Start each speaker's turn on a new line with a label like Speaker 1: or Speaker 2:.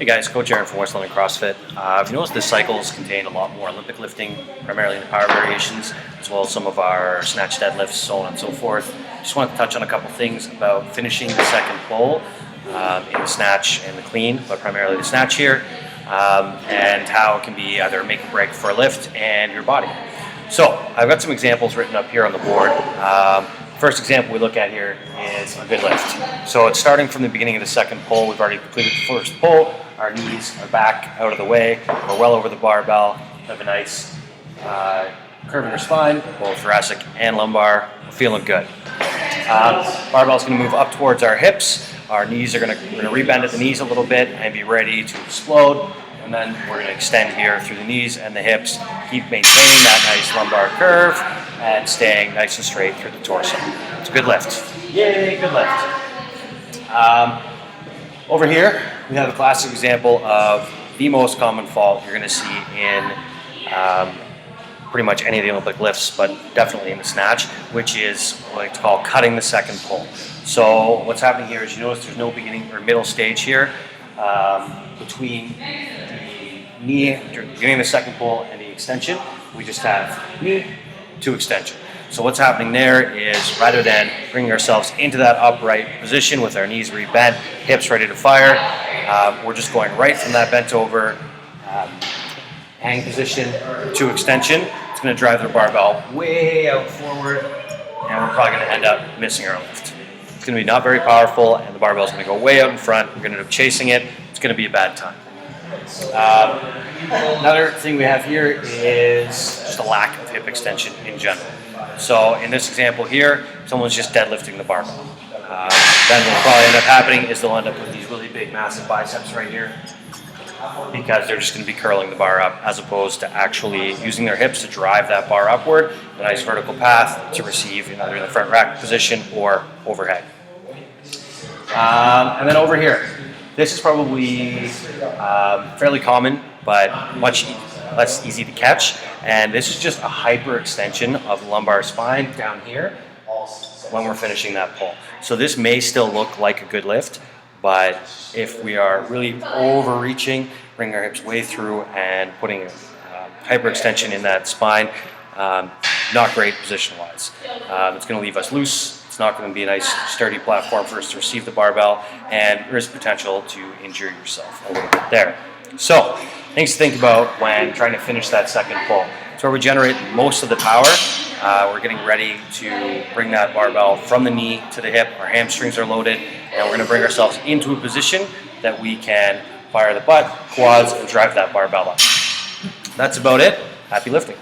Speaker 1: Hey guys, Coach Aaron from West London CrossFit. If you notice, the cycles contain a lot more Olympic lifting, primarily in the power variations, as well as some of our snatch deadlifts, so on and so forth. Just want to touch on a couple things about finishing the second pull in the snatch and the clean, but primarily the snatch here, and how it can be either make or break for a lift and your body. So I've got some examples written up here on the board. First example we look at here is a good lift. So it's starting from the beginning of the second pull. We've already completed the first pull. Our knees are back out of the way. We're well over the barbell. We have a nice curve in our spine, both thoracic and lumbar. We're feeling good. Barbell's going to move up towards our hips. Our knees are going to rebend at the knees a little bit and be ready to explode. And then we're going to extend here through the knees and the hips. Keep maintaining that nice lumbar curve and staying nice and straight through the torso. It's a good lift. Yay, good lift. Over here, we have a classic example of the most common fault you're going to see in pretty much any of the Olympic lifts, but definitely in the snatch, which is what I like to call cutting the second pull. So what's happening here is you notice there's no beginning or middle stage here between the knee, beginning of the second pull and the extension. We just have knee to extension. So what's happening there is, rather than bringing ourselves into that upright position with our knees rebent, hips ready to fire, we're just going right from that bent over hang position to extension. It's going to drive the barbell way out forward, and we're probably going to end up missing our lift. It's going to be not very powerful, and the barbell is going to go way out in front. We're going to end up chasing it. It's going to be a bad time. Another thing we have here is just a lack of hip extension in general. So in this example here, someone's just deadlifting the barbell. Then what will probably end up happening is they'll end up with these really big, massive biceps right here, because they're just going to be curling the bar up as opposed to actually using their hips to drive that bar upward, a nice vertical path to receive either in the front rack position or overhead. And then over here, this is probably fairly common, but much less easy to catch. And this is just a hyperextension of the lumbar spine down here when we're finishing that pull. So this may still look like a good lift, but if we are really overreaching, bringing our hips way through and putting hyperextension in that spine, not great position-wise. It's going to leave us loose. It's not going to be a nice sturdy platform for us to receive the barbell, and there is potential to injure yourself a little bit there. So things to think about when trying to finish that second pull. It's where we generate most of the power. We're getting ready to bring that barbell from the knee to the hip. Our hamstrings are loaded, and we're going to bring ourselves into a position that we can fire the butt, quads, and drive that barbell up. That's about it. Happy lifting.